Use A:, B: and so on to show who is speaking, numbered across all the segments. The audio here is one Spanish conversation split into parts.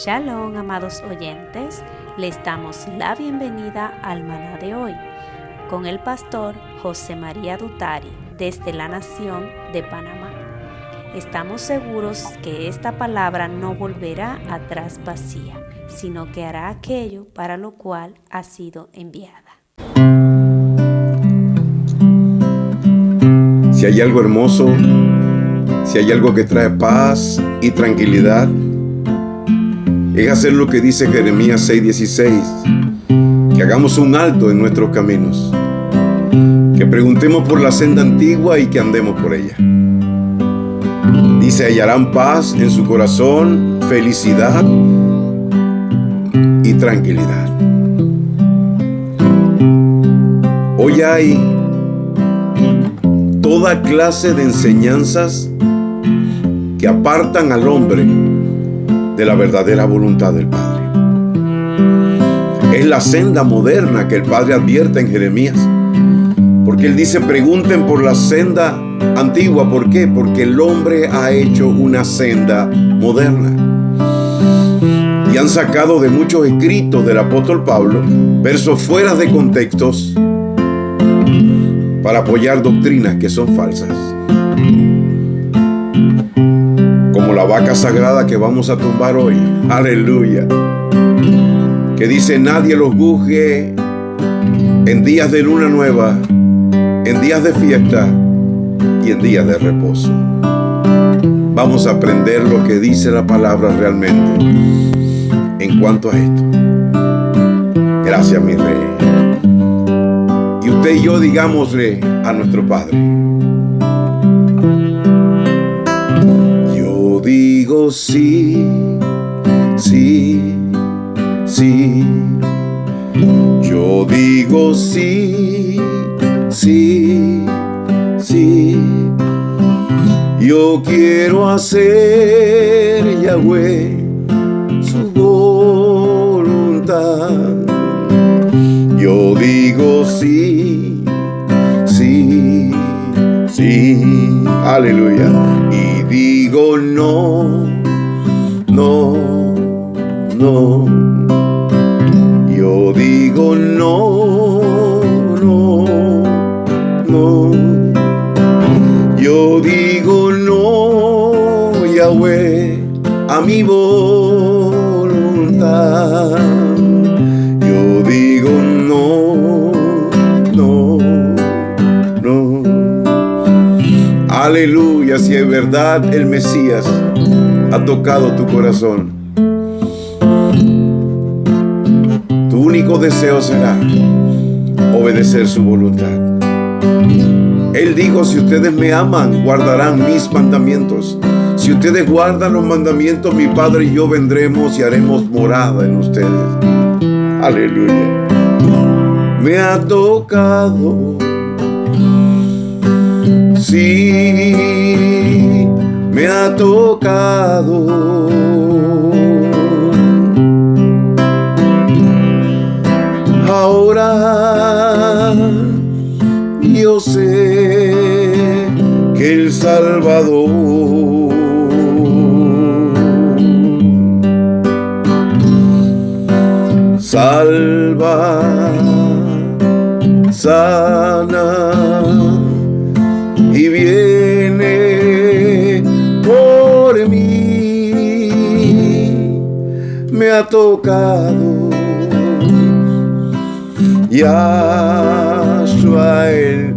A: Shalom, amados oyentes, les damos la bienvenida al maná de hoy con el pastor José María Dutari desde la nación de Panamá. Estamos seguros que esta palabra no volverá atrás vacía, sino que hará aquello para lo cual ha sido enviada.
B: Si hay algo hermoso, si hay algo que trae paz y tranquilidad, es hacer lo que dice Jeremías 6:16, que hagamos un alto en nuestros caminos, que preguntemos por la senda antigua y que andemos por ella. Dice, hallarán paz en su corazón, felicidad y tranquilidad. Hoy hay toda clase de enseñanzas que apartan al hombre de la verdadera voluntad del Padre. Es la senda moderna que el Padre advierte en Jeremías, porque Él dice, pregunten por la senda antigua. ¿Por qué? Porque el hombre ha hecho una senda moderna. Y han sacado de muchos escritos del apóstol Pablo versos fuera de contextos para apoyar doctrinas que son falsas. Como la vaca sagrada que vamos a tumbar hoy. Aleluya. Que dice, nadie los juzgue en días de luna nueva, en días de fiesta y en días de reposo. Vamos a aprender lo que dice la palabra realmente en cuanto a esto. Gracias, mi Rey. Y usted y yo digámosle a nuestro Padre: yo digo sí, sí, sí. Yo digo sí, sí, sí. Yo quiero hacer, Yahweh, su voluntad. Yo digo sí, sí, sí, aleluya. Y digo no, no, no. Yo digo no, no, no. Yo digo no, Yahweh, a mi voluntad. Yo digo no, no, no. Aleluya, si es verdad el Mesías ha tocado tu corazón, tu único deseo será obedecer su voluntad. Él dijo, si ustedes me aman, guardarán mis mandamientos. Si ustedes guardan los mandamientos, mi Padre y yo vendremos y haremos morada en ustedes. Aleluya. Me ha tocado, sí, me ha tocado. Ahora yo sé que el Salvador salva, sana y viene por mí. Me ha tocado Yahshua el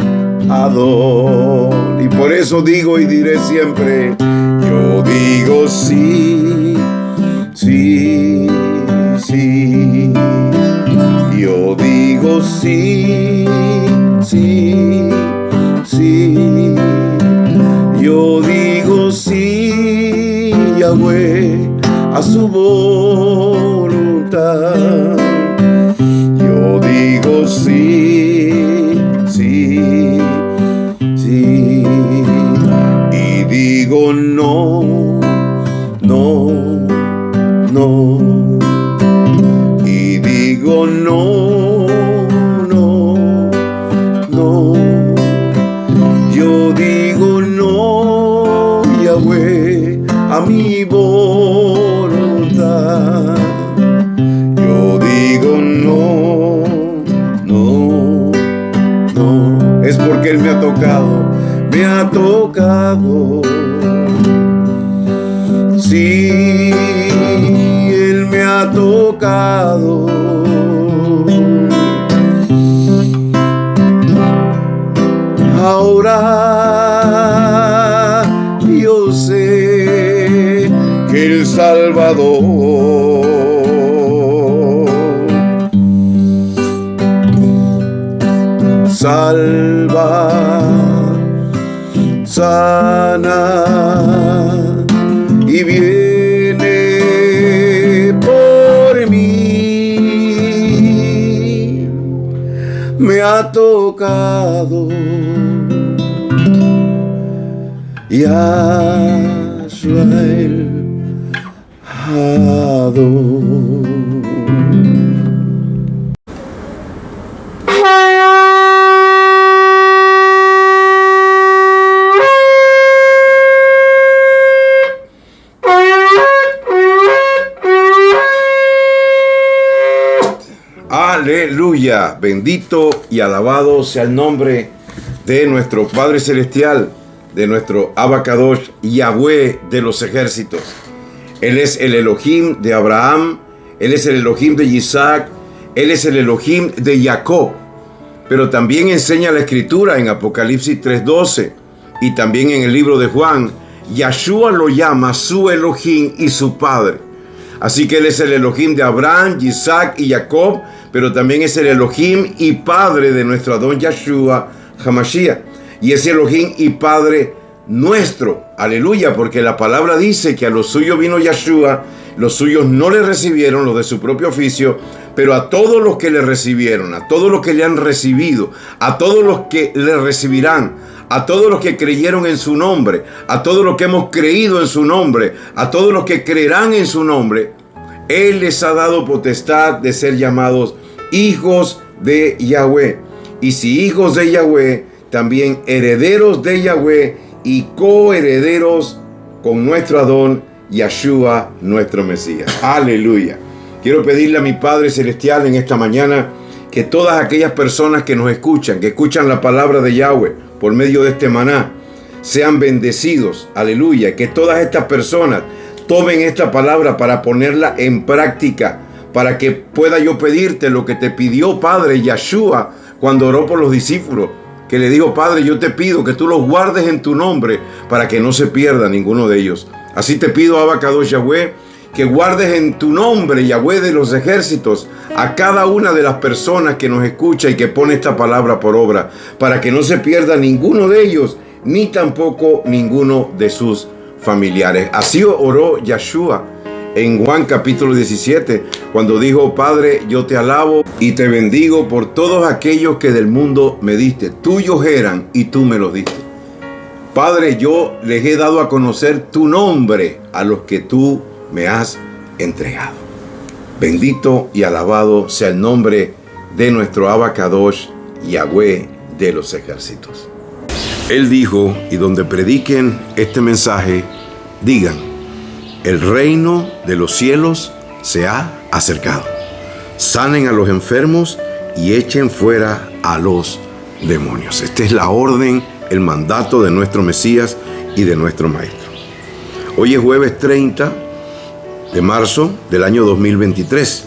B: Adón. Y por eso digo y diré siempre, yo digo sí, sí, sí. Yo digo sí, sí, sí. Yo digo sí, Yahweh, a su voluntad. Yo digo sí, sí, sí. Y digo no, no, no. Y digo no, no, no. Yo digo no, Yahweh, a mi voluntad. tocado. Ahora yo sé que el Salvador salva, sana y viene por mí. Me ha tocado y ha suelto. Aleluya, bendito y alabado sea el nombre de nuestro Padre Celestial, de nuestro Abacadosh, Yahweh de los ejércitos. Él es el Elohim de Abraham, Él es el Elohim de Isaac, Él es el Elohim de Jacob. Pero también enseña la Escritura en Apocalipsis 3:12 y también en el libro de Juan, Yahshua lo llama su Elohim y su Padre. Así que Él es el Elohim de Abraham, Isaac y Jacob, pero también es el Elohim y Padre de nuestro Adón Yahshua Hamashiach. Y es Elohim y Padre nuestro. Aleluya, porque la palabra dice que a los suyos vino Yahshua, los suyos no le recibieron, los de su propio oficio, pero a todos los que le recibieron, a todos los que le han recibido, a todos los que le recibirán, a todos los que creyeron en su nombre, a todos los que hemos creído en su nombre, a todos los que creerán en su nombre, Él les ha dado potestad de ser llamados hijos de Yahweh. Y si hijos de Yahweh, también herederos de Yahweh y coherederos con nuestro Adón Yahshua, nuestro Mesías. Aleluya. Quiero pedirle a mi Padre Celestial en esta mañana que todas aquellas personas que nos escuchan, que escuchan la palabra de Yahweh por medio de este maná, sean bendecidos. Aleluya. Que todas estas personas tomen esta palabra para ponerla en práctica, para que pueda yo pedirte lo que te pidió Padre Yahshua cuando oró por los discípulos, que le dijo: Padre, yo te pido que tú los guardes en tu nombre para que no se pierda ninguno de ellos. Así te pido, Abacadosh Yahweh, que guardes en tu nombre, Yahweh de los ejércitos, a cada una de las personas que nos escucha y que pone esta palabra por obra, para que no se pierda ninguno de ellos, ni tampoco ninguno de sus familiares. Así oró Yahshua en Juan capítulo 17, cuando dijo: Padre, yo te alabo y te bendigo por todos aquellos que del mundo me diste. Tuyos eran y tú me los diste. Padre, yo les he dado a conocer tu nombre a los que tú me has entregado. Bendito y alabado sea el nombre de nuestro Abacadosh, Yahweh de los ejércitos. Él dijo: y donde prediquen este mensaje, digan: el reino de los cielos se ha acercado. Sanen a los enfermos y echen fuera a los demonios. Esta es la orden, el mandato de nuestro Mesías y de nuestro Maestro. Hoy es jueves 30 de marzo del año 2023.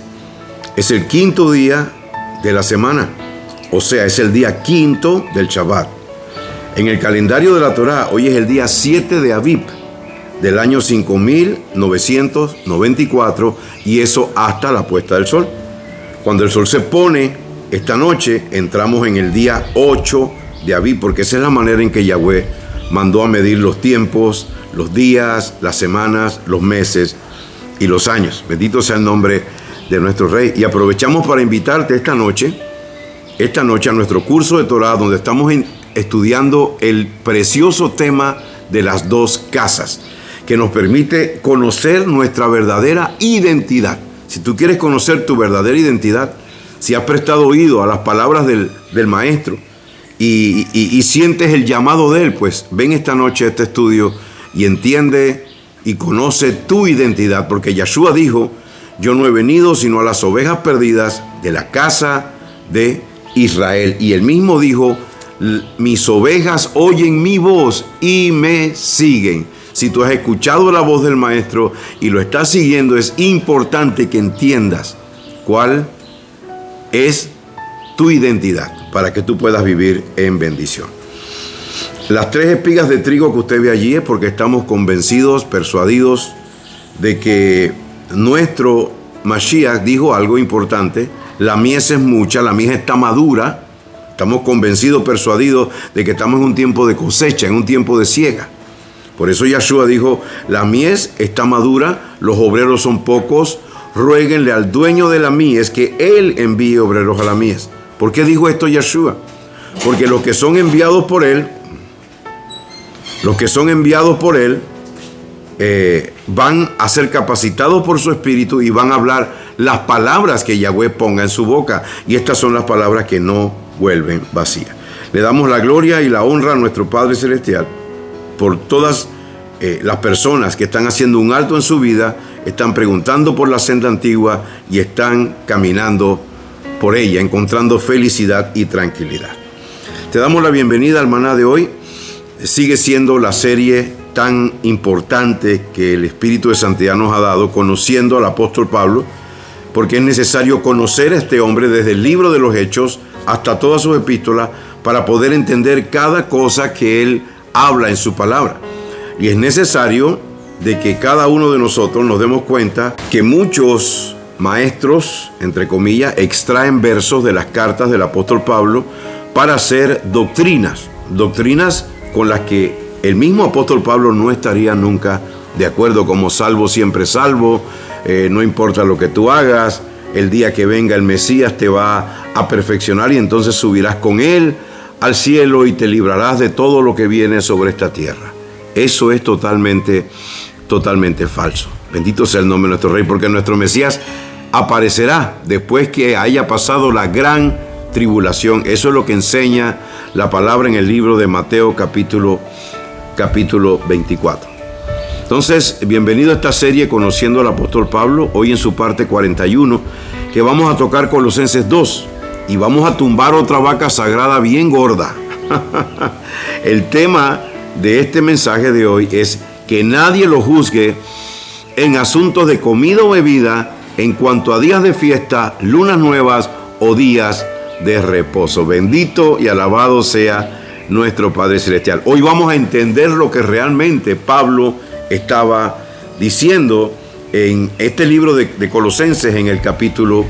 B: Es el quinto día de la semana, o sea, es el día quinto del Shabbat. En el calendario de la Torá, hoy es el día 7 de Aviv del año 5994, y eso hasta la puesta del sol. Cuando el sol se pone esta noche, entramos en el día 8 de Aviv, porque esa es la manera en que Yahweh mandó a medir los tiempos, los días, las semanas, los meses y los años. Bendito sea el nombre de nuestro Rey. Y aprovechamos para invitarte esta noche a nuestro curso de Torah, donde estamos estudiando el precioso tema de las dos casas, que nos permite conocer nuestra verdadera identidad. Si tú quieres conocer tu verdadera identidad, si has prestado oído a las palabras del Maestro y sientes el llamado de Él, pues ven esta noche a este estudio y entiende y conoce tu identidad, porque Yahshua dijo: yo no he venido sino a las ovejas perdidas de la casa de Israel. Y Él mismo dijo: mis ovejas oyen mi voz y me siguen. Si tú has escuchado la voz del Maestro y lo estás siguiendo, es importante que entiendas cuál es tu identidad para que tú puedas vivir en bendición. Las 3 espigas de trigo que usted ve allí es porque estamos convencidos, persuadidos de que nuestro Mashiach dijo algo importante: la mies es mucha, la mies está madura. Estamos convencidos, persuadidos de que estamos en un tiempo de cosecha, en un tiempo de siega. Por eso Yahshua dijo: la mies está madura, los obreros son pocos, ruéguenle al dueño de la mies que él envíe obreros a la mies. ¿Por qué dijo esto Yahshua? Porque los que son enviados por él, van a ser capacitados por su espíritu y van a hablar las palabras que Yahweh ponga en su boca. Y estas son las palabras que no vuelven vacías. Le damos la gloria y la honra a nuestro Padre Celestial por todas las personas que están haciendo un alto en su vida, están preguntando por la senda antigua y están caminando por ella, encontrando felicidad y tranquilidad. Te damos la bienvenida al maná de hoy. Sigue siendo la serie tan importante que el Espíritu de Santidad nos ha dado, conociendo al apóstol Pablo, porque es necesario conocer a este hombre desde el libro de los Hechos hasta todas sus epístolas para poder entender cada cosa que él habla en su palabra. Y es necesario de que cada uno de nosotros nos demos cuenta que muchos maestros, entre comillas, extraen versos de las cartas del apóstol Pablo para hacer doctrinas con las que el mismo apóstol Pablo no estaría nunca de acuerdo, como salvo siempre salvo, no importa lo que tú hagas, el día que venga el Mesías te va a perfeccionar y entonces subirás con él al cielo y te librarás de todo lo que viene sobre esta tierra. Eso es totalmente falso. Bendito sea el nombre de nuestro Rey, porque nuestro Mesías aparecerá después que haya pasado la gran tribulación. Eso es lo que enseña la palabra en el libro de Mateo capítulo 24. Entonces, bienvenido a esta serie Conociendo al Apóstol Pablo, hoy en su parte 41, que vamos a tocar Colosenses 2 y vamos a tumbar otra vaca sagrada bien gorda. El tema de este mensaje de hoy es que nadie lo juzgue en asuntos de comida o bebida en cuanto a días de fiesta, lunas nuevas o días de reposo. Bendito y alabado sea nuestro Padre Celestial. Hoy vamos a entender lo que realmente Pablo estaba diciendo en este libro de Colosenses en el capítulo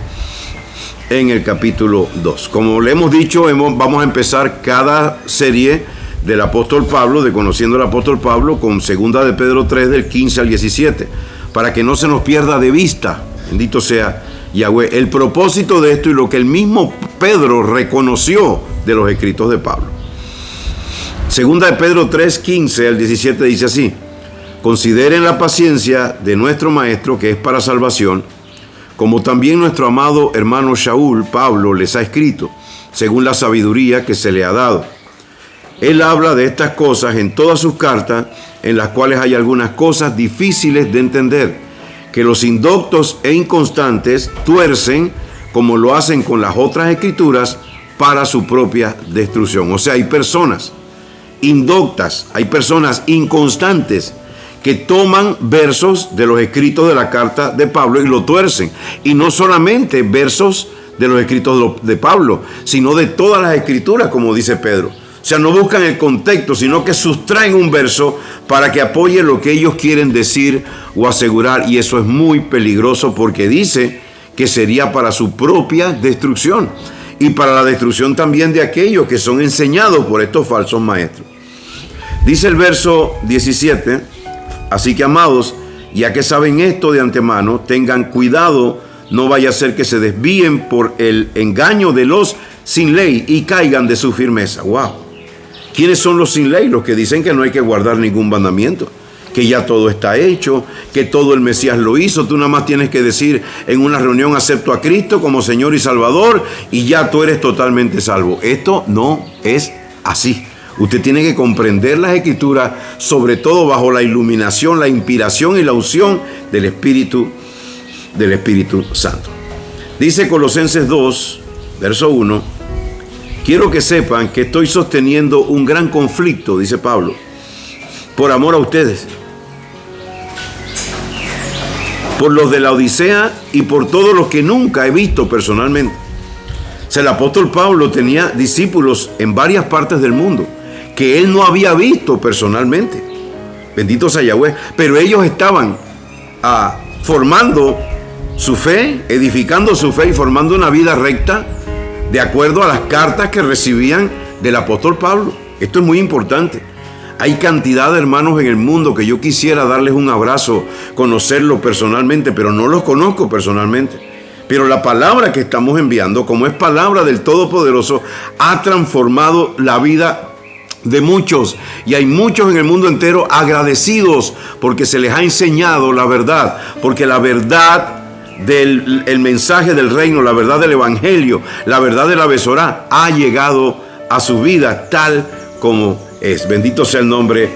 B: 2. Como le hemos dicho, vamos a empezar cada serie del apóstol Pablo, de Conociendo al Apóstol Pablo, con 2 de Pedro 3 del 15 al 17, para que no se nos pierda de vista. Bendito sea Yahweh. El propósito de esto y lo que el mismo Pedro reconoció de los escritos de Pablo. 2 de Pedro 3, 15 al 17 dice así: consideren la paciencia de nuestro Maestro, que es para salvación, como también nuestro amado hermano Shaul, Pablo, les ha escrito, según la sabiduría que se le ha dado. Él habla de estas cosas en todas sus cartas, en las cuales hay algunas cosas difíciles de entender, que los indoctos e inconstantes tuercen, como lo hacen con las otras escrituras, para su propia destrucción. O sea, hay personas indoctas, hay personas inconstantes que toman versos de los escritos de la carta de Pablo y lo tuercen. Y no solamente versos de los escritos de Pablo, sino de todas las escrituras, como dice Pedro. O sea, no buscan el contexto, sino que sustraen un verso para que apoye lo que ellos quieren decir o asegurar. Y eso es muy peligroso porque dice que sería para su propia destrucción y para la destrucción también de aquellos que son enseñados por estos falsos maestros. Dice el verso 17, así que amados, ya que saben esto de antemano, tengan cuidado, no vaya a ser que se desvíen por el engaño de los sin ley y caigan de su firmeza. ¡Wow! ¿Quiénes son los sin ley? Los que dicen que no hay que guardar ningún mandamiento, que ya todo está hecho, que todo el Mesías lo hizo. Tú nada más tienes que decir en una reunión: acepto a Cristo como Señor y Salvador, y ya tú eres totalmente salvo. Esto no es así. Usted tiene que comprender las Escrituras, sobre todo bajo la iluminación, la inspiración y la unción del Espíritu Santo. Dice Colosenses 2, verso 1: quiero que sepan que estoy sosteniendo un gran conflicto, dice Pablo, por amor a ustedes. por los de la Odisea y por todos los que nunca he visto personalmente. O sea, el apóstol Pablo tenía discípulos en varias partes del mundo que él no había visto personalmente. Bendito sea Yahweh. Pero ellos estaban formando su fe, edificando su fe y formando una vida recta de acuerdo a las cartas que recibían del apóstol Pablo. Esto es muy importante. Hay cantidad de hermanos en el mundo que yo quisiera darles un abrazo, conocerlos personalmente, pero no los conozco personalmente. Pero la palabra que estamos enviando, como es palabra del Todopoderoso, ha transformado la vida de muchos. Y hay muchos en el mundo entero agradecidos porque se les ha enseñado la verdad. Porque la verdad del mensaje del reino, la verdad del evangelio, la verdad de la Besorá ha llegado a su vida tal como es. Bendito sea el nombre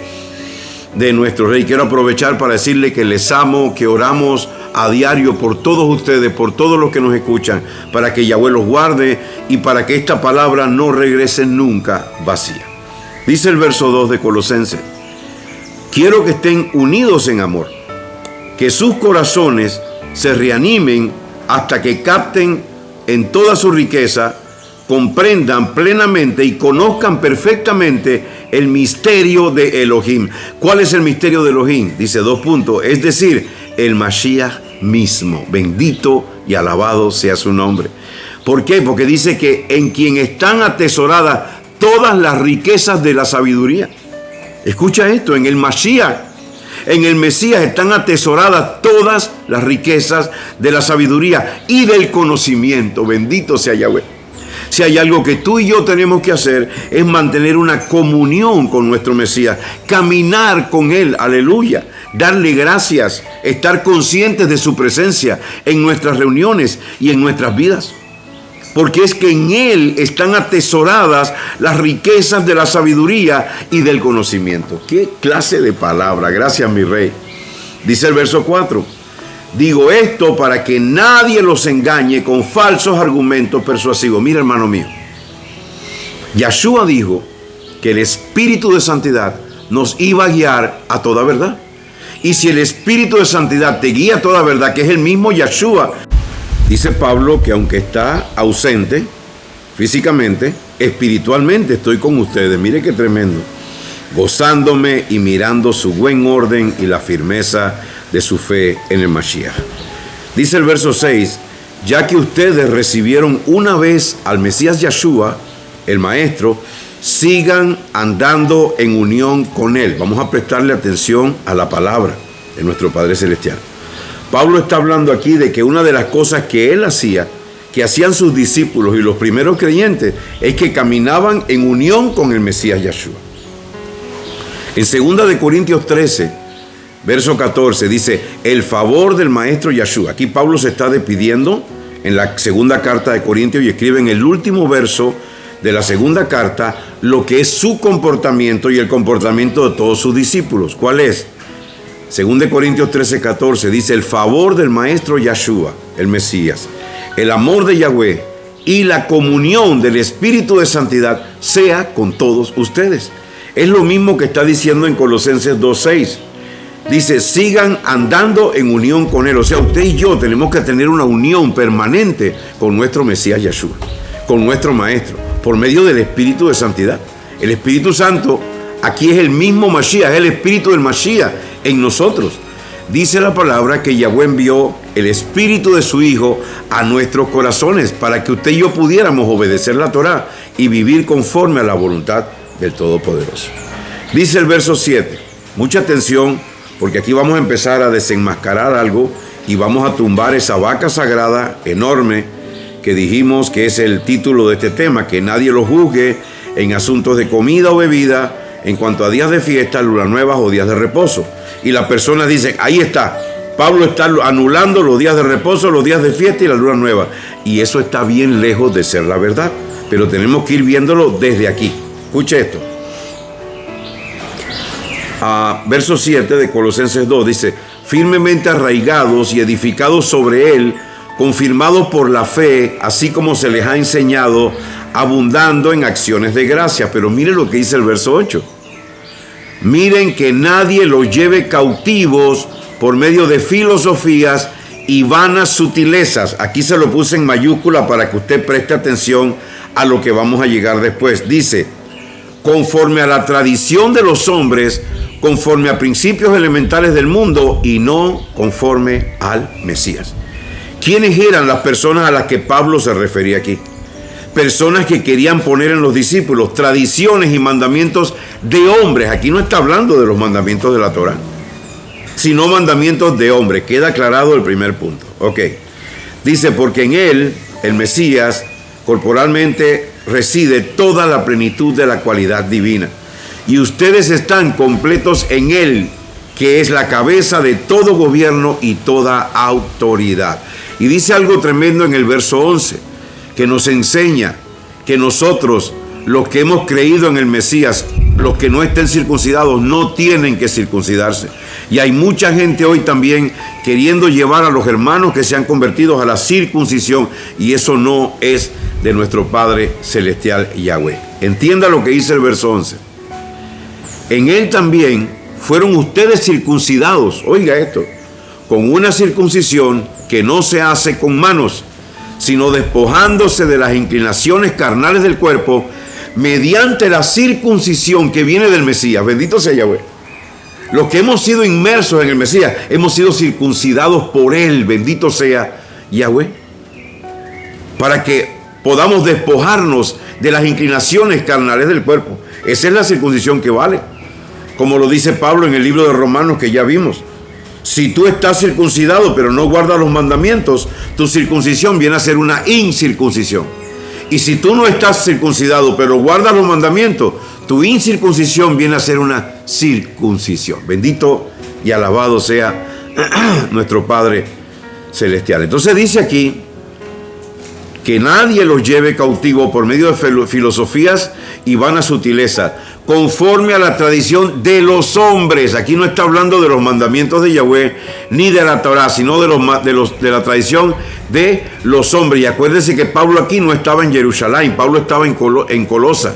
B: de nuestro Rey. Quiero aprovechar para decirle que les amo, que oramos a diario por todos ustedes, por todos los que nos escuchan, para que Yahweh los guarde y para que esta palabra no regrese nunca vacía. Dice el verso 2 de Colosenses: quiero que estén unidos en amor, que sus corazones se reanimen hasta que capten en toda su riqueza, comprendan plenamente y conozcan perfectamente el misterio de Elohim. ¿Cuál es el misterio de Elohim? Dice 2 puntos, es decir, el Mashiach mismo. Bendito y alabado sea su nombre. ¿Por qué? Porque dice que en quien están atesoradas todas las riquezas de la sabiduría. Escucha esto, en el Mashiach, en el Mesías están atesoradas todas las riquezas de la sabiduría y del conocimiento. Bendito sea Yahweh. Si hay algo que tú y yo tenemos que hacer, es mantener una comunión con nuestro Mesías, caminar con Él, aleluya, darle gracias, estar conscientes de su presencia en nuestras reuniones y en nuestras vidas. Porque es que en Él están atesoradas las riquezas de la sabiduría y del conocimiento. ¿Qué clase de palabra? Gracias, mi Rey. Dice el verso 4. Digo esto para que nadie los engañe con falsos argumentos persuasivos. Mira, hermano mío, Yahshua dijo que el Espíritu de Santidad nos iba a guiar a toda verdad. Y si el Espíritu de Santidad te guía a toda verdad, que es el mismo Yahshua, dice Pablo que aunque está ausente físicamente, espiritualmente estoy con ustedes. Mire qué tremendo. Gozándome y mirando su buen orden y la firmeza de su fe en el Mashiach. Dice el verso 6, ya que ustedes recibieron una vez al Mesías Yahshua, el Maestro, sigan andando en unión con Él. Vamos a prestarle atención a la palabra de nuestro Padre Celestial. Pablo está hablando aquí de que una de las cosas que Él hacía, que hacían sus discípulos y los primeros creyentes, es que caminaban en unión con el Mesías Yahshua. En 2 Corintios 13, verso 14, dice, el favor del Maestro Yahshua. Aquí Pablo se está despidiendo en la segunda carta de Corintios y escribe en el último verso de la segunda carta lo que es su comportamiento y el comportamiento de todos sus discípulos. ¿Cuál es? 2 Corintios 13, 14 dice, el favor del Maestro Yahshua, el Mesías, el amor de Yahweh y la comunión del Espíritu de Santidad sea con todos ustedes. Es lo mismo que está diciendo en Colosenses 2:6. Dice, sigan andando en unión con Él. O sea, usted y yo tenemos que tener una unión permanente con nuestro Mesías Yahshua, con nuestro Maestro, por medio del Espíritu de Santidad. El Espíritu Santo aquí es el mismo Mashiach, es el Espíritu del Mashiach en nosotros. Dice la palabra que Yahweh envió el Espíritu de su Hijo a nuestros corazones para que usted y yo pudiéramos obedecer la Torá y vivir conforme a la voluntad del Todopoderoso. Dice el verso 7, mucha atención, porque aquí vamos a empezar a desenmascarar algo y vamos a tumbar esa vaca sagrada enorme que dijimos que es el título de este tema, que nadie lo juzgue en asuntos de comida o bebida en cuanto a días de fiesta, lunas nuevas o días de reposo. Y la persona dice, ahí está, Pablo está anulando los días de reposo, los días de fiesta y la luna nueva. Y eso está bien lejos de ser la verdad, pero tenemos que ir viéndolo desde aquí. Escuche esto. Verso 7 de Colosenses 2 dice, firmemente arraigados y edificados sobre él, confirmados por la fe, así como se les ha enseñado, abundando en acciones de gracia. Pero miren lo que dice el verso 8. Miren que nadie los lleve cautivos por medio de filosofías y vanas sutilezas. Aquí se lo puse en mayúscula para que usted preste atención a lo que vamos a llegar después. Dice, conforme a la tradición de los hombres, conforme a principios elementales del mundo y no conforme al Mesías. ¿Quiénes eran las personas a las que Pablo se refería aquí? Personas que querían poner en los discípulos tradiciones y mandamientos de hombres. Aquí no está hablando de los mandamientos de la Torá, sino mandamientos de hombres. Queda aclarado el primer punto. Ok. Dice, porque en él, el Mesías, corporalmente reside toda la plenitud de la cualidad divina. Y ustedes están completos en él, que es la cabeza de todo gobierno y toda autoridad. Y dice algo tremendo en el verso 11, que nos enseña que nosotros, los que hemos creído en el Mesías, los que no estén circuncidados, no tienen que circuncidarse. Y hay mucha gente hoy también queriendo llevar a los hermanos que se han convertido a la circuncisión, y eso no es de nuestro Padre Celestial Yahweh. Entienda lo que dice el verso 11. En él también fueron ustedes circuncidados, oiga esto, con una circuncisión que no se hace con manos, sino despojándose de las inclinaciones carnales del cuerpo, mediante la circuncisión que viene del Mesías. Bendito sea Yahweh. Los que hemos sido inmersos en el Mesías, hemos sido circuncidados por él. Bendito sea Yahweh. Para que podamos despojarnos de las inclinaciones carnales del cuerpo. Esa es la circuncisión que vale. Como lo dice Pablo en el libro de Romanos que ya vimos. Si tú estás circuncidado pero no guardas los mandamientos, tu circuncisión viene a ser una incircuncisión. Y si tú no estás circuncidado pero guardas los mandamientos, tu incircuncisión viene a ser una circuncisión. Bendito y alabado sea nuestro Padre Celestial. Entonces dice aquí que nadie los lleve cautivo por medio de filosofías y vanas sutilezas, conforme a la tradición de los hombres. Aquí no está hablando de los mandamientos de Yahweh ni de la Torá, sino de la tradición de los hombres. Y acuérdense que Pablo aquí no estaba en Jerusalén, Pablo estaba en Colosas.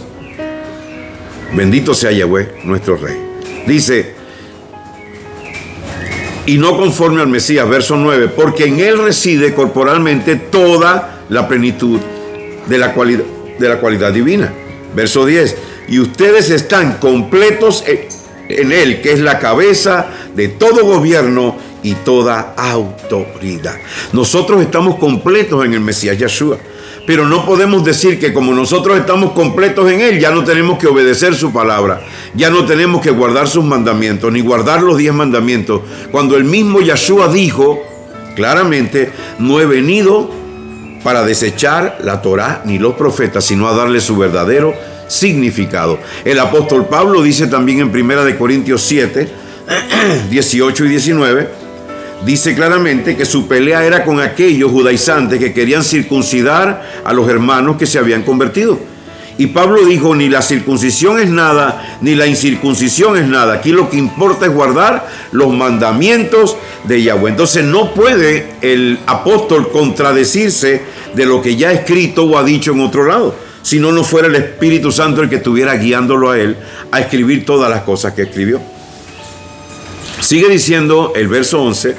B: Bendito sea Yahweh, nuestro Rey. Dice, y no conforme al Mesías, verso 9, porque en él reside corporalmente toda la plenitud de la cualidad divina. Verso 10, y ustedes están completos en él, que es la cabeza de todo gobierno y toda autoridad. Nosotros estamos completos en el Mesías Yahshua, pero no podemos decir que como nosotros estamos completos en él, ya no tenemos que obedecer su palabra, ya no tenemos que guardar sus mandamientos, ni guardar los 10 mandamientos, cuando el mismo Yahshua dijo claramente, no he venido para desechar la Torá ni los profetas, sino a darle su verdadero significado. El apóstol Pablo dice también en 1 Corintios 7, 18 y 19, dice claramente que su pelea era con aquellos judaizantes que querían circuncidar a los hermanos que se habían convertido. Y Pablo dijo, ni la circuncisión es nada, ni la incircuncisión es nada. Aquí lo que importa es guardar los mandamientos de Yahweh. Entonces no puede el apóstol contradecirse de lo que ya ha escrito o ha dicho en otro lado. Si no, no fuera el Espíritu Santo el que estuviera guiándolo a él a escribir todas las cosas que escribió. Sigue diciendo el verso 11,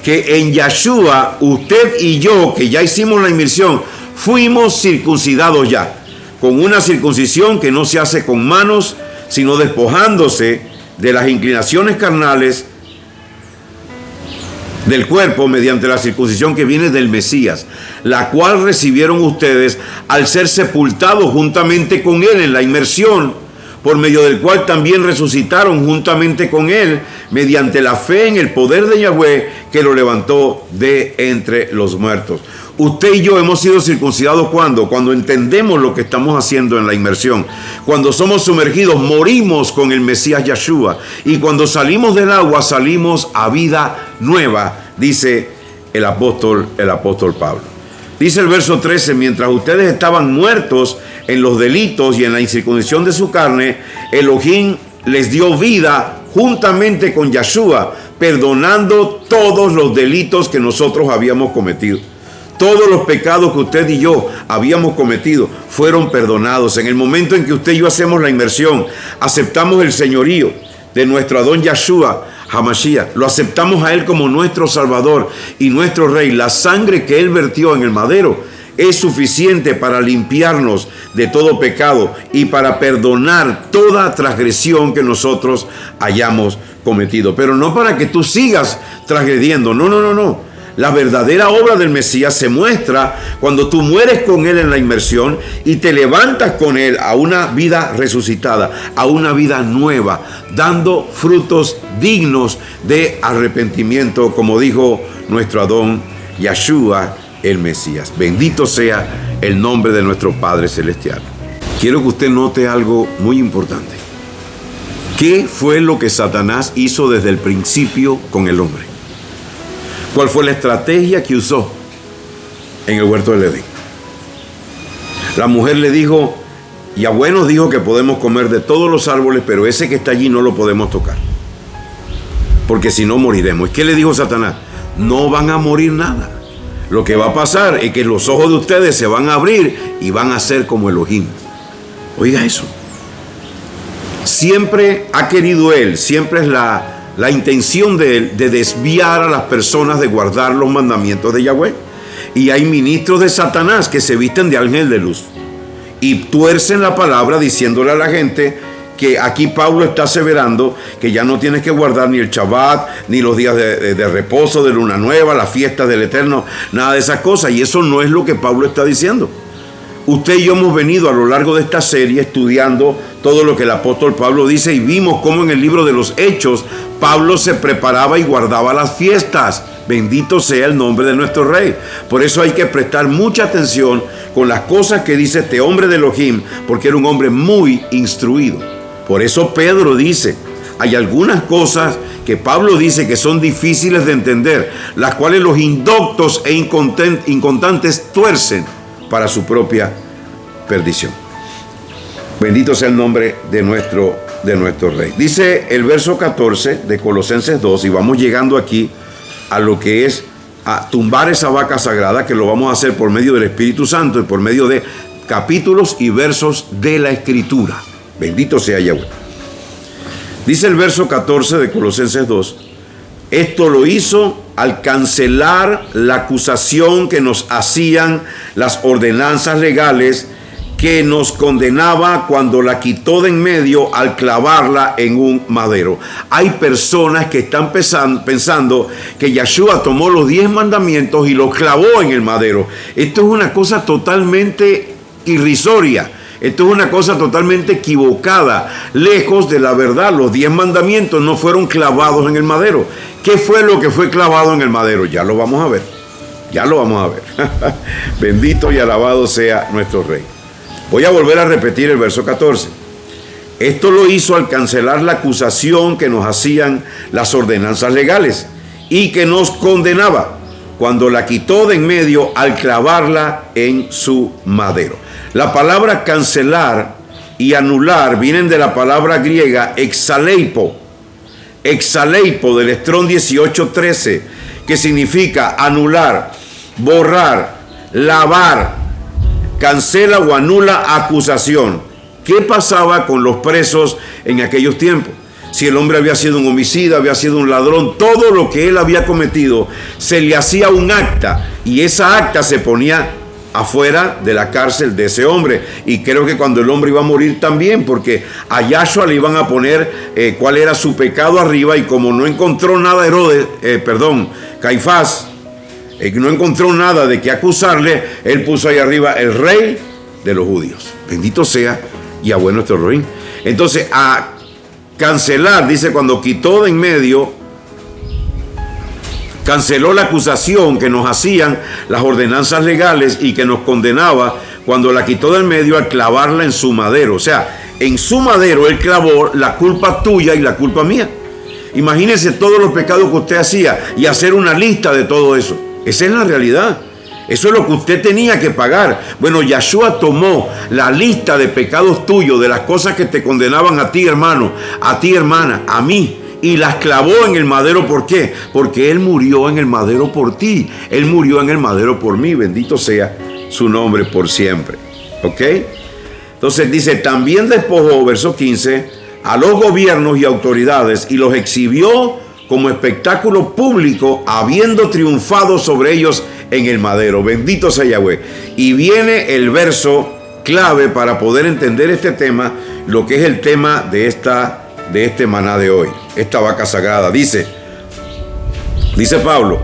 B: que en Yahshua, usted y yo, que ya hicimos la inmersión, fuimos circuncidados ya, con una circuncisión que no se hace con manos, sino despojándose de las inclinaciones carnales del cuerpo mediante la circuncisión que viene del Mesías, la cual recibieron ustedes al ser sepultados juntamente con él en la inmersión, por medio del cual también resucitaron juntamente con él mediante la fe en el poder de Yahweh que lo levantó de entre los muertos. Usted y yo hemos sido circuncidados ¿cuándo? Cuando entendemos lo que estamos haciendo en la inmersión. Cuando somos sumergidos, morimos con el Mesías Yahshua. Y cuando salimos del agua, salimos a vida nueva, dice el apóstol Pablo. Dice el verso 13, mientras ustedes estaban muertos en los delitos y en la incircuncisión de su carne, Elohim les dio vida juntamente con Yahshua, perdonando todos los delitos que nosotros habíamos cometido. Todos los pecados que usted y yo habíamos cometido fueron perdonados. En el momento en que usted y yo hacemos la inmersión, aceptamos el señorío de nuestro Adón Yahshua Hamashiach, lo aceptamos a Él como nuestro Salvador y nuestro Rey, la sangre que Él vertió en el madero es suficiente para limpiarnos de todo pecado y para perdonar toda transgresión que nosotros hayamos cometido. Pero no para que tú sigas transgrediendo, no. La verdadera obra del Mesías se muestra cuando tú mueres con Él en la inmersión y te levantas con Él a una vida resucitada, a una vida nueva, dando frutos dignos de arrepentimiento, como dijo nuestro Adón Yeshua, el Mesías. Bendito sea el nombre de nuestro Padre Celestial. Quiero que usted note algo muy importante. ¿Qué fue lo que Satanás hizo desde el principio con el hombre? ¿Cuál fue la estrategia que usó en el huerto del Edén? La mujer le dijo, Yahweh nos dijo que podemos comer de todos los árboles, pero ese que está allí no lo podemos tocar, porque si no moriremos. ¿Y qué le dijo Satanás? No van a morir nada. Lo que va a pasar es que los ojos de ustedes se van a abrir y van a ser como Elohim. Oiga eso. Siempre ha querido él, siempre es la intención de él de desviar a las personas de guardar los mandamientos de Yahweh. Y hay ministros de Satanás que se visten de ángel de luz y tuercen la palabra diciéndole a la gente que aquí Pablo está aseverando que ya no tienes que guardar ni el Shabbat, ni los días de reposo, de luna nueva, las fiestas del Eterno, nada de esas cosas. Y eso no es lo que Pablo está diciendo. Usted y yo hemos venido a lo largo de esta serie estudiando todo lo que el apóstol Pablo dice y vimos cómo en el libro de los Hechos Pablo se preparaba y guardaba las fiestas. Bendito sea el nombre de nuestro Rey. Por eso hay que prestar mucha atención con las cosas que dice este hombre de Elohim, porque era un hombre muy instruido. Por eso Pedro dice, hay algunas cosas que Pablo dice que son difíciles de entender, las cuales los indoctos e inconstantes tuercen para su propia perdición. Bendito sea el nombre de nuestro Rey. Dice el verso 14 de Colosenses 2, y vamos llegando aquí a lo que es a tumbar esa vaca sagrada, que lo vamos a hacer por medio del Espíritu Santo y por medio de capítulos y versos de la Escritura. Bendito sea Yahweh. Dice el verso 14 de Colosenses 2, esto lo hizo al cancelar la acusación que nos hacían las ordenanzas legales que nos condenaba cuando la quitó de en medio al clavarla en un madero. Hay personas que están pensando que Yeshua tomó los 10 mandamientos y los clavó en el madero. Esto es una cosa totalmente irrisoria. Esto es una cosa totalmente equivocada, lejos de la verdad. Los 10 mandamientos no fueron clavados en el madero. ¿Qué fue lo que fue clavado en el madero? Ya lo vamos a ver. Ya lo vamos a ver. Bendito y alabado sea nuestro Rey. Voy a volver a repetir el verso 14. Esto lo hizo al cancelar la acusación que nos hacían las ordenanzas legales y que nos condenaba cuando la quitó de en medio al clavarla en su madero. La palabra cancelar y anular vienen de la palabra griega exaleipo del Strong 1813, que significa anular, borrar, lavar, cancela o anula acusación. ¿Qué pasaba con los presos en aquellos tiempos? Si el hombre había sido un homicida, había sido un ladrón, todo lo que él había cometido, se le hacía un acta y esa acta se ponía afuera de la cárcel de ese hombre. Y creo que cuando el hombre iba a morir también, porque a Yahshua le iban a poner cuál era su pecado arriba, y como no encontró nada Caifás, no encontró nada de qué acusarle, él puso ahí arriba el Rey de los judíos. Bendito sea Yahweh nuestro Rey. Entonces, a cancelar, dice, cuando quitó de en medio, canceló la acusación que nos hacían las ordenanzas legales y que nos condenaba cuando la quitó del medio al clavarla en su madero. O sea, en su madero él clavó la culpa tuya y la culpa mía. Imagínense todos los pecados que usted hacía y hacer una lista de todo eso. Esa es la realidad. Eso es lo que usted tenía que pagar. Bueno, Yeshua tomó la lista de pecados tuyos, de las cosas que te condenaban a ti, hermano, a ti, hermana, a mí, y las clavó en el madero. ¿Por qué? Porque Él murió en el madero por ti. Él murió en el madero por mí. Bendito sea su nombre por siempre. ¿Ok? Entonces dice, también despojó, verso 15, a los gobiernos y autoridades y los exhibió como espectáculo público, habiendo triunfado sobre ellos en el madero. Bendito sea Yahweh. Y viene el verso clave para poder entender este tema, lo que es el tema de este maná de hoy, esta vaca sagrada. Dice Pablo: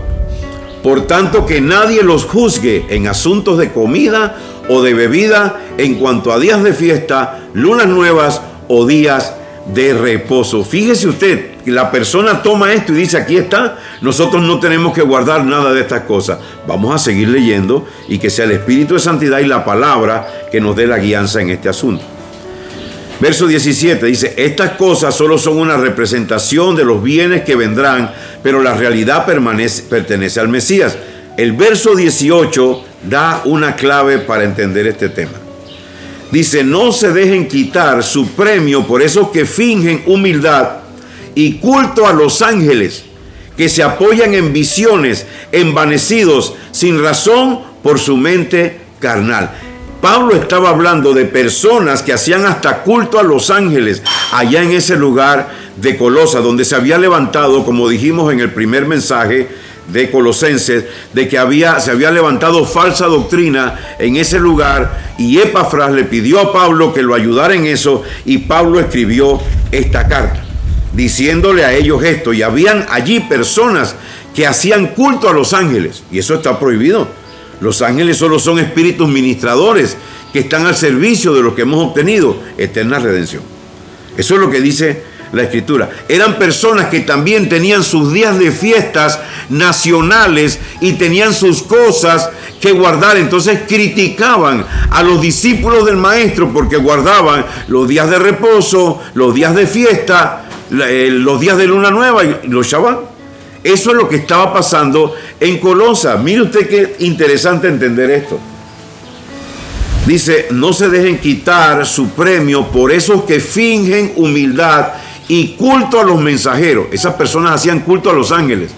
B: por tanto, que nadie los juzgue en asuntos de comida o de bebida, en cuanto a días de fiesta, lunas nuevas o días de reposo. Fíjese usted, la persona toma esto y dice: aquí está, nosotros no tenemos que guardar nada de estas cosas. Vamos a seguir leyendo y que sea el Espíritu de Santidad y la palabra que nos dé la guianza en este asunto. Verso 17 dice: estas cosas solo son una representación de los bienes que vendrán, pero la realidad pertenece al Mesías. El verso 18 da una clave para entender este tema. Dice: no se dejen quitar su premio por esos que fingen humildad y culto a los ángeles, que se apoyan en visiones, envanecidos sin razón por su mente carnal. Pablo estaba hablando de personas que hacían hasta culto a los ángeles allá en ese lugar de Colosa, donde se había levantado, como dijimos en el primer mensaje de Colosenses, de que se había levantado falsa doctrina en ese lugar, y Epafras le pidió a Pablo que lo ayudara en eso, y Pablo escribió esta carta diciéndole a ellos esto. Y habían allí personas que hacían culto a los ángeles, y eso está prohibido. Los ángeles solo son espíritus ministradores que están al servicio de lo que hemos obtenido, eterna redención. Eso es lo que dice la Escritura. Eran personas que también tenían sus días de fiestas nacionales y tenían sus cosas que guardar. Entonces criticaban a los discípulos del Maestro porque guardaban los días de reposo, los días de fiesta, los días de luna nueva y los Shabbat. Eso es lo que estaba pasando en Colosa. Mire usted qué interesante entender esto. Dice: no se dejen quitar su premio por esos que fingen humildad y culto a los mensajeros. Esas personas hacían culto a los ángeles,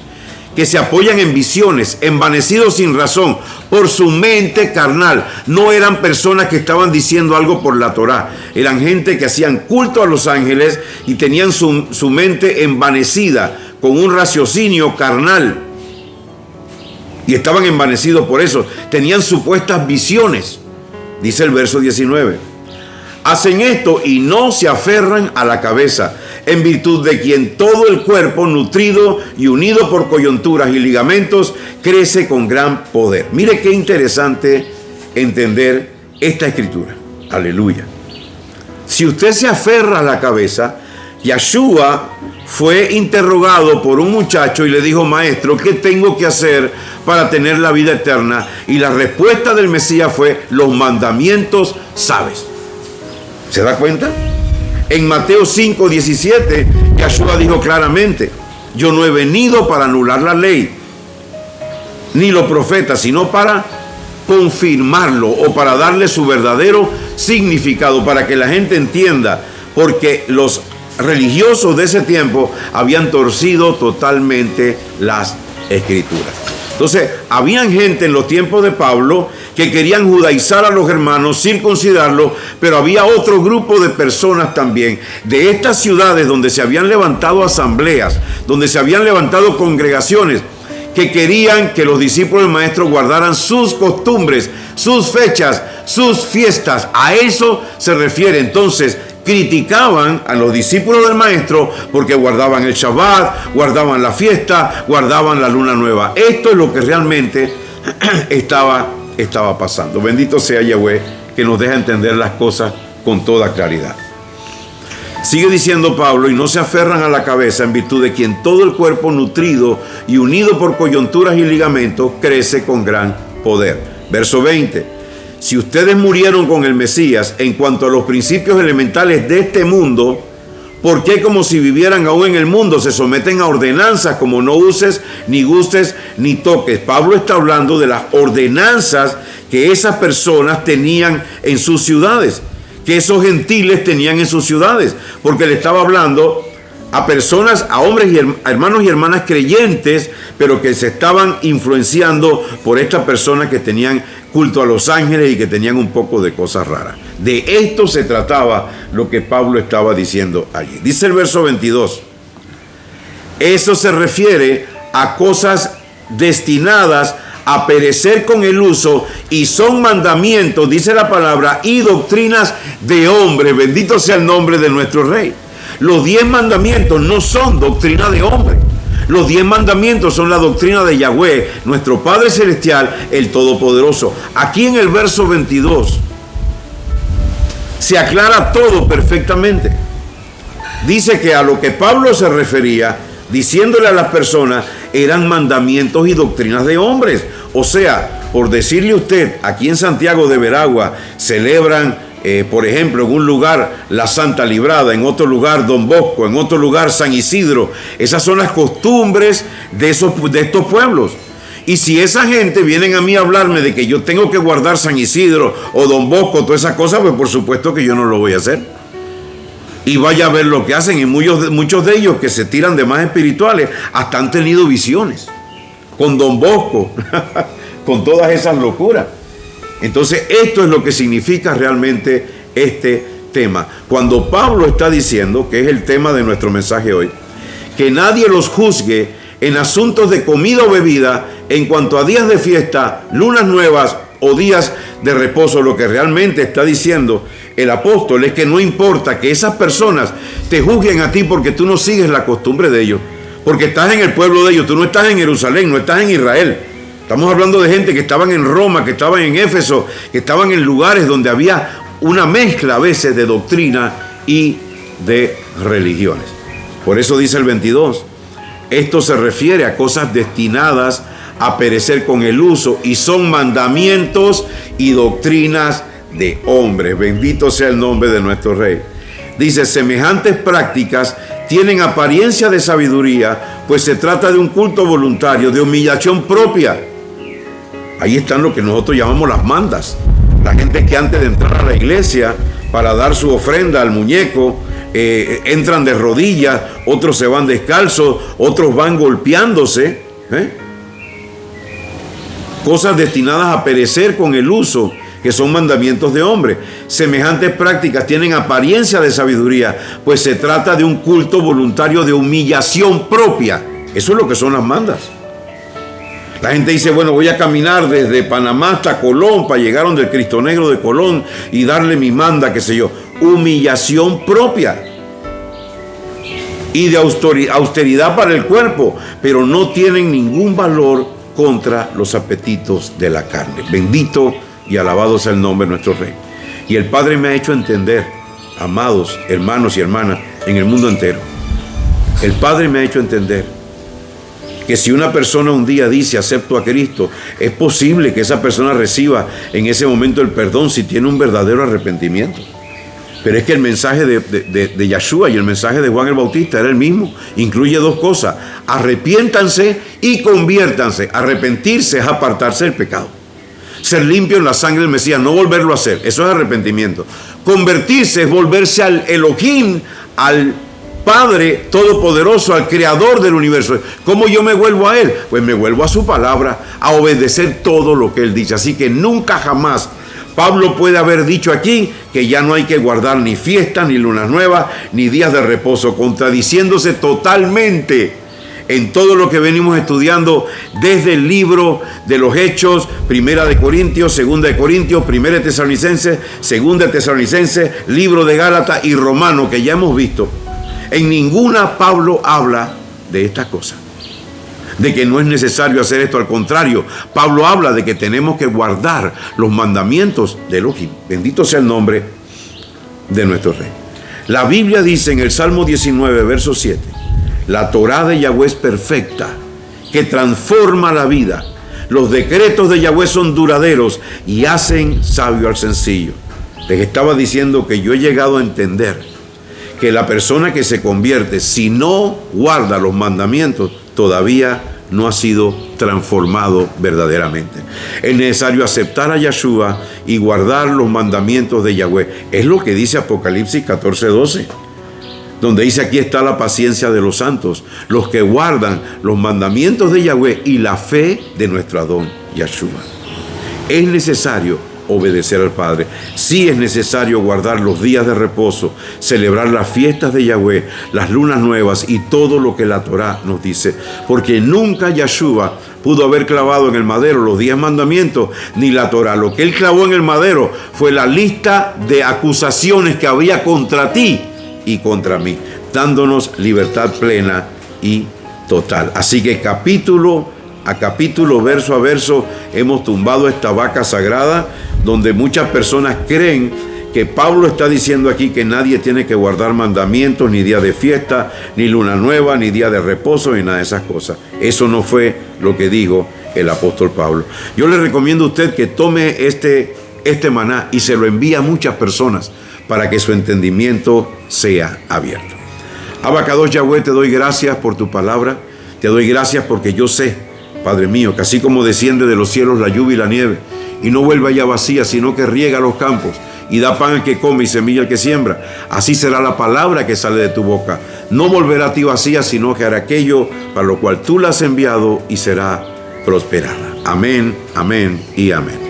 B: que se apoyan en visiones, envanecidos sin razón por su mente carnal. No eran personas que estaban diciendo algo por la Torá. Eran gente que hacían culto a los ángeles y tenían su mente envanecida con un raciocinio carnal. Y estaban envanecidos por eso. Tenían supuestas visiones. Dice el verso 19. Hacen esto y no se aferran a la cabeza, en virtud de quien todo el cuerpo, nutrido y unido por coyunturas y ligamentos, crece con gran poder. Mire qué interesante entender esta escritura. Aleluya. Si usted se aferra a la cabeza, Yeshua fue interrogado por un muchacho y le dijo: maestro, ¿qué tengo que hacer para tener la vida eterna? Y la respuesta del Mesías fue: los mandamientos sabes. ¿Se da cuenta? En Mateo 5:17, Yeshua dijo claramente: yo no he venido para anular la ley ni los profetas, sino para confirmarlo, o para darle su verdadero significado, para que la gente entienda, porque los religiosos de ese tiempo habían torcido totalmente las Escrituras. Entonces, habían gente en los tiempos de Pablo que querían judaizar a los hermanos, circuncidarlos, pero había otro grupo de personas también de estas ciudades donde se habían levantado asambleas, donde se habían levantado congregaciones, que querían que los discípulos del Maestro guardaran sus costumbres, sus fechas, sus fiestas. A eso se refiere. Entonces, criticaban a los discípulos del Maestro porque guardaban el Shabbat, guardaban la fiesta, guardaban la luna nueva. Esto es lo que realmente estaba pasando. Bendito sea Yahweh, que nos deja entender las cosas con toda claridad. Sigue diciendo Pablo: y no se aferran a la cabeza, en virtud de quien todo el cuerpo, nutrido y unido por coyunturas y ligamentos, crece con gran poder. Verso 20. Si ustedes murieron con el Mesías en cuanto a los principios elementales de este mundo, ¿por qué, como si vivieran aún en el mundo, se someten a ordenanzas como no uses, ni gustes, ni toques? Pablo está hablando de las ordenanzas que esas personas tenían en sus ciudades, que esos gentiles tenían en sus ciudades, porque le estaba hablando a personas, a hombres y hermanos y hermanas creyentes, pero que se estaban influenciando por estas personas que tenían culto a los ángeles y que tenían un poco de cosas raras. De esto se trataba lo que Pablo estaba diciendo allí. Dice el verso 22: Eso se refiere a cosas destinadas a perecer con el uso y son mandamientos, dice la palabra, y doctrinas de hombre. Bendito sea el nombre de nuestro Rey. Los 10 mandamientos no son doctrina de hombre. Los 10 mandamientos son la doctrina de Yahweh, nuestro Padre Celestial, el Todopoderoso. Aquí en el verso 22 se aclara todo perfectamente. Dice que a lo que Pablo se refería, diciéndole a las personas, eran mandamientos y doctrinas de hombres. O sea, por decirle a usted, aquí en Santiago de Veragua celebran, por ejemplo, en un lugar la Santa Librada, en otro lugar Don Bosco, en otro lugar San Isidro. Esas son las costumbres de estos pueblos. Y si esa gente vienen a mí a hablarme de que yo tengo que guardar San Isidro o Don Bosco, todas esas cosas, pues por supuesto que yo no lo voy a hacer. Y vaya a ver lo que hacen. Y muchos de ellos que se tiran de más espirituales hasta han tenido visiones con Don Bosco, con todas esas locuras. Entonces esto es lo que significa realmente este tema. Cuando Pablo está diciendo, que es el tema de nuestro mensaje hoy, que nadie los juzgue en asuntos de comida o bebida en cuanto a días de fiesta, lunas nuevas o días de reposo. Lo que realmente está diciendo el apóstol es que no importa que esas personas te juzguen a ti porque tú no sigues la costumbre de ellos, porque estás en el pueblo de ellos, tú no estás en Jerusalén, no estás en Israel. Estamos hablando de gente que estaban en Roma, que estaban en Éfeso, que estaban en lugares donde había una mezcla a veces de doctrina y de religiones. Por eso dice el 22, esto se refiere a cosas destinadas a perecer con el uso y son mandamientos y doctrinas de hombres. Bendito sea el nombre de nuestro Rey. Dice, semejantes prácticas tienen apariencia de sabiduría, pues se trata de un culto voluntario, de humillación propia. Ahí están lo que nosotros llamamos las mandas. La gente que antes de entrar a la iglesia para dar su ofrenda al muñeco, entran de rodillas, otros se van descalzos, otros van golpeándose. Cosas destinadas a perecer con el uso, que son mandamientos de hombre. Semejantes prácticas tienen apariencia de sabiduría, pues se trata de un culto voluntario de humillación propia. Eso es lo que son las mandas. La gente dice, bueno, voy a caminar desde Panamá hasta Colón para llegar donde el Cristo Negro de Colón y darle mi manda, qué sé yo. Humillación propia y de austeridad para el cuerpo, pero no tienen ningún valor contra los apetitos de la carne. Bendito y alabado sea el nombre de nuestro Rey. Y el Padre me ha hecho entender, amados hermanos y hermanas en el mundo entero, el Padre me ha hecho entender que si una persona un día dice acepto a Cristo, es posible que esa persona reciba en ese momento el perdón si tiene un verdadero arrepentimiento. Pero es que el mensaje de Yahshua y el mensaje de Juan el Bautista era el mismo. Incluye dos cosas: arrepiéntanse y conviértanse. Arrepentirse es apartarse del pecado. Ser limpio en la sangre del Mesías, no volverlo a hacer. Eso es arrepentimiento. Convertirse es volverse al Elohim, al Padre Todopoderoso, al Creador del universo. ¿Cómo yo me vuelvo a Él? Pues me vuelvo a su palabra, a obedecer todo lo que Él dice. Así que nunca jamás Pablo puede haber dicho aquí que ya no hay que guardar ni fiestas, ni lunas nuevas, ni días de reposo, contradiciéndose totalmente en todo lo que venimos estudiando desde el libro de los Hechos, Primera de Corintios, Segunda de Corintios, Primera de Tesalonicenses, Segunda de Tesalonicenses, libro de Gálatas y Romano, que ya hemos visto. En ninguna Pablo habla de estas cosas, de que no es necesario hacer esto. Al contrario, Pablo habla de que tenemos que guardar los mandamientos de Elohim. Bendito sea el nombre de nuestro Rey. La Biblia dice en el Salmo 19, verso 7, la Torá de Yahweh es perfecta, que transforma la vida. Los decretos de Yahweh son duraderos y hacen sabio al sencillo. Les estaba diciendo que yo he llegado a entender que la persona que se convierte, si no guarda los mandamientos, todavía no ha sido transformado verdaderamente. Es necesario aceptar a Yahshua y guardar los mandamientos de Yahweh. Es lo que dice Apocalipsis 14:12, donde dice: aquí está la paciencia de los santos, los que guardan los mandamientos de Yahweh y la fe de nuestro Adón Yahshua. Es necesario obedecer al Padre. Sí es necesario guardar los días de reposo, celebrar las fiestas de Yahweh, las lunas nuevas y todo lo que la Torá nos dice, porque nunca Yahshua pudo haber clavado en el madero los 10 mandamientos ni la Torá. Lo que él clavó en el madero fue la lista de acusaciones que había contra ti y contra mí, dándonos libertad plena y total. Así que capítulo a capítulo, verso a verso, hemos tumbado esta vaca sagrada, donde muchas personas creen que Pablo está diciendo aquí que nadie tiene que guardar mandamientos, ni día de fiesta, ni luna nueva, ni día de reposo, ni nada de esas cosas. Eso no fue lo que dijo el apóstol Pablo. Yo le recomiendo a usted que tome este maná y se lo envíe a muchas personas para que su entendimiento sea abierto. Abacados Yahweh, te doy gracias por tu palabra. Te doy gracias porque yo sé, Padre mío, que así como desciende de los cielos la lluvia y la nieve, y no vuelve allá vacía, sino que riega los campos, y da pan al que come y semilla al que siembra, así será la palabra que sale de tu boca. No volverá a ti vacía, sino que hará aquello para lo cual tú la has enviado y será prosperada. Amén, amén y amén.